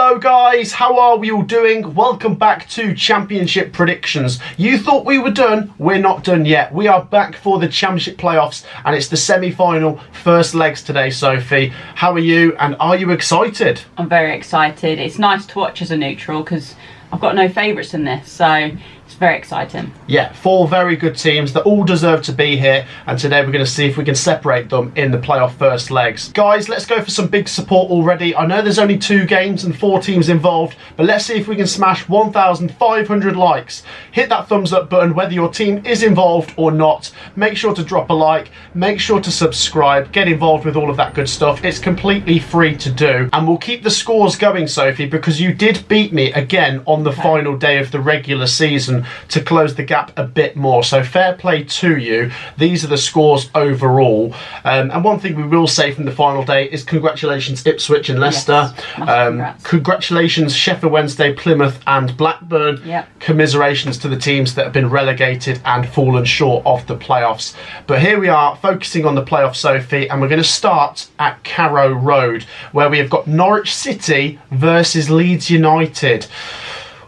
Hello guys, how are we all doing? Welcome back to Championship Predictions. You thought we were done? We're not done yet. We are back for the Championship playoffs and it's the semi-final first legs today, Sophie. How are you and are you excited? I'm very excited. It's nice to watch as a neutral because I've got no favourites in this, so it's very exciting. Yeah, four very good teams that all deserve to be here, and today we're going to see if we can separate them in the playoff first legs. Guys, let's go for some big support already. I know there's only 2 games and 4 teams involved, but let's see if we can smash 1,500 likes. Hit that thumbs up button whether your team is involved or not. Make sure to drop a like, make sure to subscribe, get involved with all of that good stuff. It's completely free to do, and we'll keep the scores going, Sophie, because you did beat me again on the final day of the regular season to close the gap a bit more, so fair play to you. These are the scores overall, and one thing we will say from the final day is congratulations Ipswich and Leicester. Yes, congratulations Sheffield Wednesday, Plymouth and Blackburn. Commiserations to the teams that have been relegated and fallen short of the playoffs. But here we are focusing on the playoffs, Sophie, and we're going to start at Carrow Road, where we have got Norwich City versus Leeds United.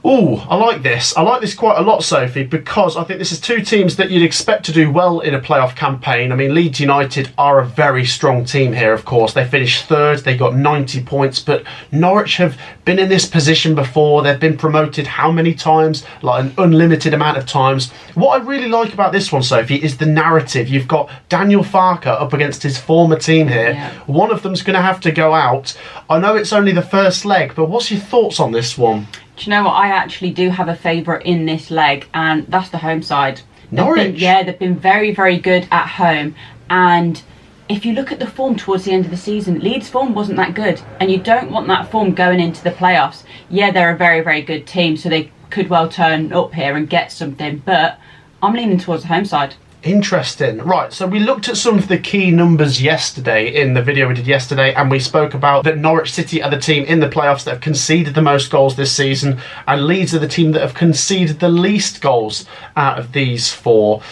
Ooh, I like this. I like this quite a lot, Sophie, because I think this is 2 teams that you'd expect to do well in a playoff campaign. I mean, Leeds United are a very strong team here, of course. They finished 3rd, they got 90 points, but Norwich have been in this position before. They've been promoted how many times? Like an unlimited amount of times. What I really like about this one, Sophie, is the narrative. You've got Daniel Farke up against his former team here. One of them's going to have to go out. I know it's only the first leg, but what's your thoughts on this one? Do you know what? I actually do have a favourite in this leg, and that's the home side. Norwich? They've been very, very good at home. And if you look at the form towards the end of the season, Leeds' form wasn't that good. And you don't want that form going into the playoffs. Yeah, they're a very, very good team, so they could well turn up here and get something. But I'm leaning towards the home side. Interesting. Right, so we looked at some of the key numbers yesterday in the video we did yesterday, and we spoke about that Norwich City are the team in the playoffs that have conceded the most goals this season, and Leeds are the team that have conceded the least goals out of these 4.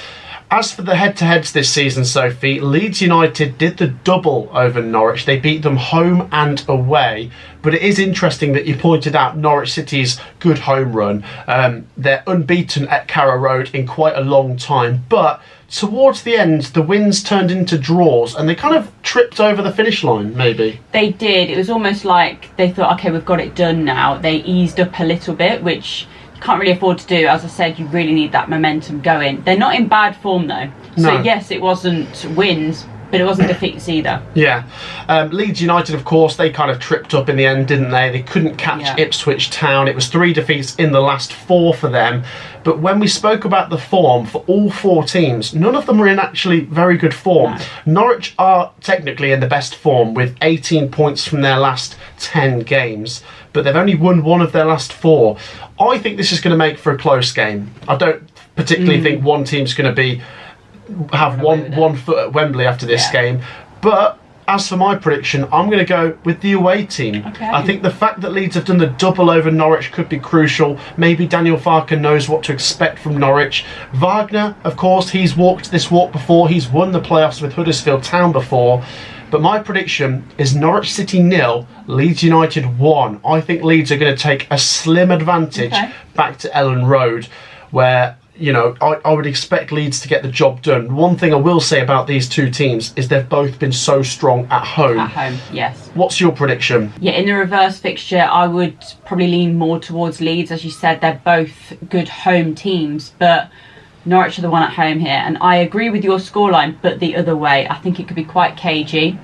As for the head-to-heads this season, Sophie, Leeds United did the double over Norwich. They beat them home and away. But it is interesting that you pointed out Norwich City's good home run. They're unbeaten at Carrow Road in quite a long time. But towards the end, the wins turned into draws and they kind of tripped over the finish line, maybe. They did. It was almost like they thought, OK, we've got it done now. They eased up a little bit, which can't really afford to do. As I said, you really need that momentum going. They're not in bad form though, so yes, it wasn't wins, but it wasn't defeats either. Leeds United, of course, they kind of tripped up in the end, didn't they? They couldn't catch Ipswich Town. It was 3 defeats in the last 4 for them. But when we spoke about the form for all 4 teams, none of them were in actually very good form. Norwich are technically in the best form with 18 points from their last 10 games, but they've only won 1 of their last 4. I think this is going to make for a close game. I don't particularly think one team's going to have one foot at Wembley after this game. But as for my prediction, I'm going to go with the away team. I think the fact that Leeds have done the double over Norwich could be crucial. Maybe Daniel Farke knows what to expect from Norwich. Wagner, of course, he's walked this walk before. He's won the playoffs with Huddersfield Town before. But my prediction is Norwich City 0, Leeds United 1. I think Leeds are going to take a slim advantage back to Ellen Road, where, you know, I would expect Leeds to get the job done. One thing I will say about these 2 teams is they've both been so strong at home. At home, yes. What's your prediction? Yeah, in the reverse fixture, I would probably lean more towards Leeds. As you said, they're both good home teams, but Norwich are the one at home here, and I agree with your scoreline, but the other way. I think it could be quite cagey,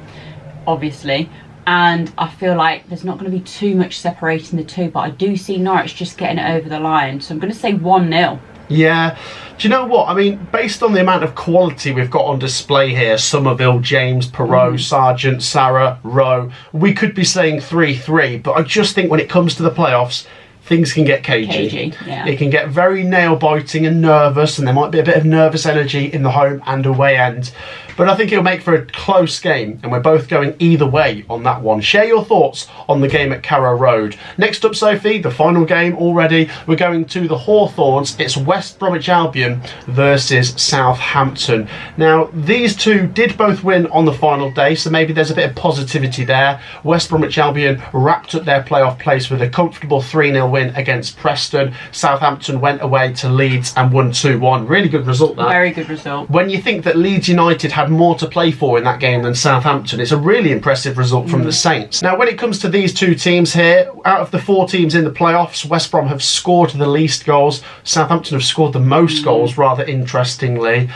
obviously, and I feel like there's not going to be too much separating the 2, but I do see Norwich just getting it over the line, so I'm going to say 1-0. Yeah, do you know what? I mean, based on the amount of quality we've got on display here, Somerville, James, Perot, Sargent, Sarah, Rowe, we could be saying 3-3, but I just think when it comes to the playoffs, things can get cagey. It can get very nail-biting and nervous, and there might be a bit of nervous energy in the home and away end. But I think it'll make for a close game, and we're both going either way on that one. Share your thoughts on the game at Carrow Road. Next up, Sophie, the final game already. We're going to the Hawthorns. It's West Bromwich Albion versus Southampton. Now, these two did both win on the final day, so maybe there's a bit of positivity there. West Bromwich Albion wrapped up their playoff place with a comfortable 3-0 win against Preston. Southampton went away to Leeds and won 2-1. Really good result there. Very good result. When you think that Leeds United had more to play for in that game than Southampton, it's a really impressive result from the Saints. Now, when it comes to these two teams here, out of the 4 teams in the playoffs, West Brom have scored the least goals. Southampton have scored the most goals, rather interestingly.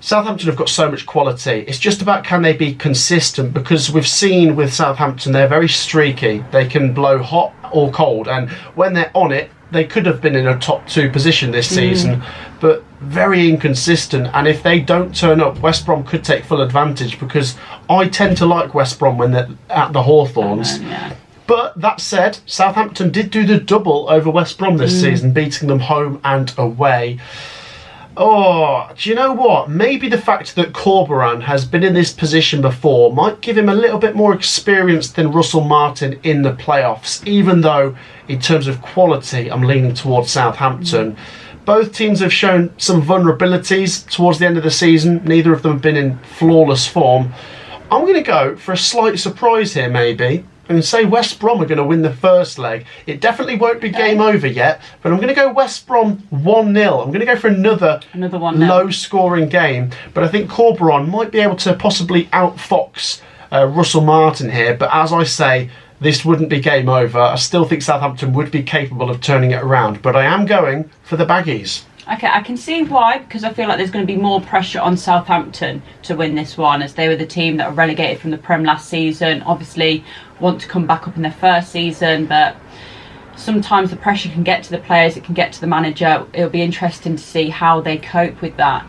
Southampton have got so much quality. It's just about, can they be consistent? Because we've seen with Southampton, they're very streaky. They can blow hot or cold, and when they're on it, they could have been in a top 2 position this season, but very inconsistent. And if they don't turn up, West Brom could take full advantage, because I tend to like West Brom when they're at the Hawthorns. But that said, Southampton did do the double over West Brom this season, beating them home and away. Oh, do you know what? Maybe the fact that Corberan has been in this position before might give him a little bit more experience than Russell Martin in the playoffs, even though in terms of quality I'm leaning towards Southampton. Both teams have shown some vulnerabilities towards the end of the season. Neither of them have been in flawless form. I'm going to go for a slight surprise here, maybe, and say West Brom are going to win the first leg. It definitely won't be game over yet, but I'm going to go West Brom 1-0. I'm going to go for another 1-0 low-scoring game, but I think Corberan might be able to possibly outfox Russell Martin here. But as I say, this wouldn't be game over. I still think Southampton would be capable of turning it around, but I am going for the Baggies. Okay, I can see why, because I feel like there's going to be more pressure on Southampton to win this one, as they were the team that were relegated from the Prem last season. Obviously want to come back up in their first season, but sometimes the pressure can get to the players, it can get to the manager. It'll be interesting to see how they cope with that.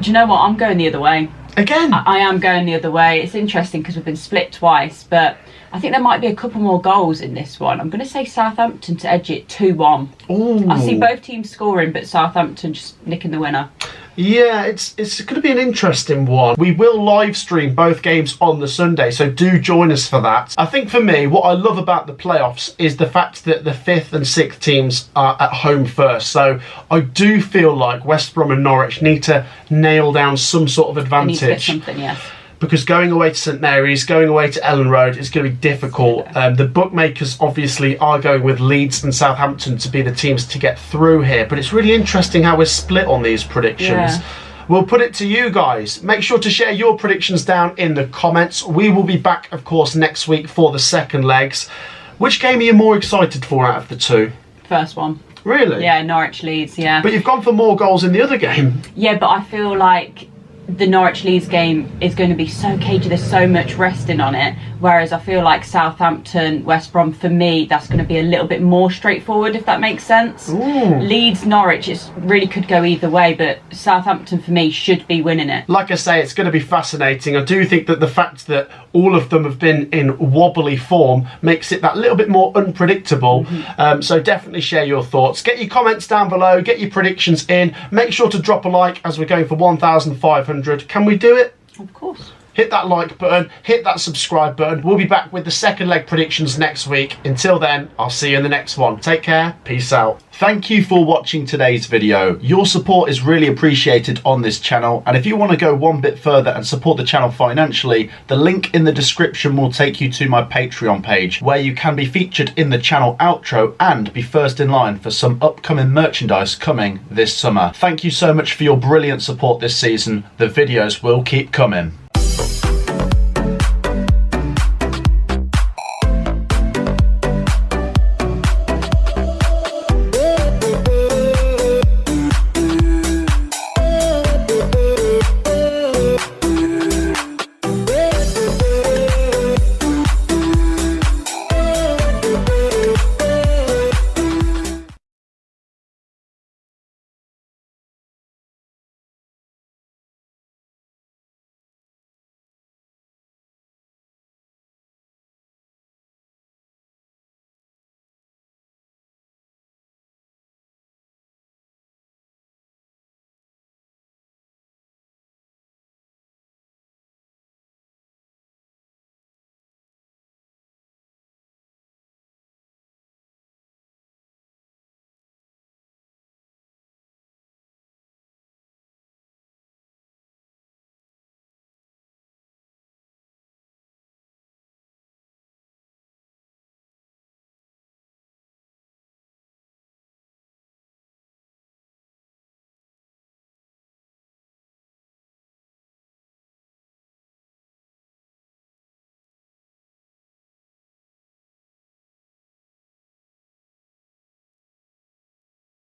Do you know what? I'm going the other way. Again? I am going the other way. It's interesting because we've been split twice, but I think there might be a couple more goals in this one. I'm going to say Southampton to edge it 2-1. Ooh. I see both teams scoring, but Southampton just nicking the winner. Yeah, it's going to be an interesting one. We will live stream both games on the Sunday, so do join us for that. I think for me, what I love about the playoffs is the fact that the 5th and 6th teams are at home first. So I do feel like West Brom and Norwich need to nail down some sort of advantage. They need to get something, yes. Because going away to St Mary's, going away to Ellen Road is going to be difficult. The bookmakers obviously are going with Leeds and Southampton to be the teams to get through here. But it's really interesting how we're split on these predictions. Yeah. We'll put it to you guys. Make sure to share your predictions down in the comments. We will be back, of course, next week for the second legs. Which game are you more excited for out of the two? First one. Really? Yeah, Norwich Leeds, yeah. But you've gone for more goals in the other game. Yeah, but I feel like the Norwich Leeds game is going to be so cagey, there's so much resting on it, whereas I feel like Southampton, West Brom, for me, that's going to be a little bit more straightforward, if that makes sense. Ooh. Leeds, Norwich, it really could go either way, but Southampton, for me, should be winning it. Like I say, it's going to be fascinating. I do think that the fact that all of them have been in wobbly form makes it that little bit more unpredictable. So definitely share your thoughts. Get your comments down below, get your predictions in. Make sure to drop a like as we're going for 1,500. Can we do it? Of course. Hit that like button, hit that subscribe button. We'll be back with the second leg predictions next week. Until then, I'll see you in the next one. Take care, peace out. Thank you for watching today's video. Your support is really appreciated on this channel, and if you want to go one bit further and support the channel financially, the link in the description will take you to my Patreon page, where you can be featured in the channel outro and be first in line for some upcoming merchandise coming this summer. Thank you so much for your brilliant support this season. The videos will keep coming.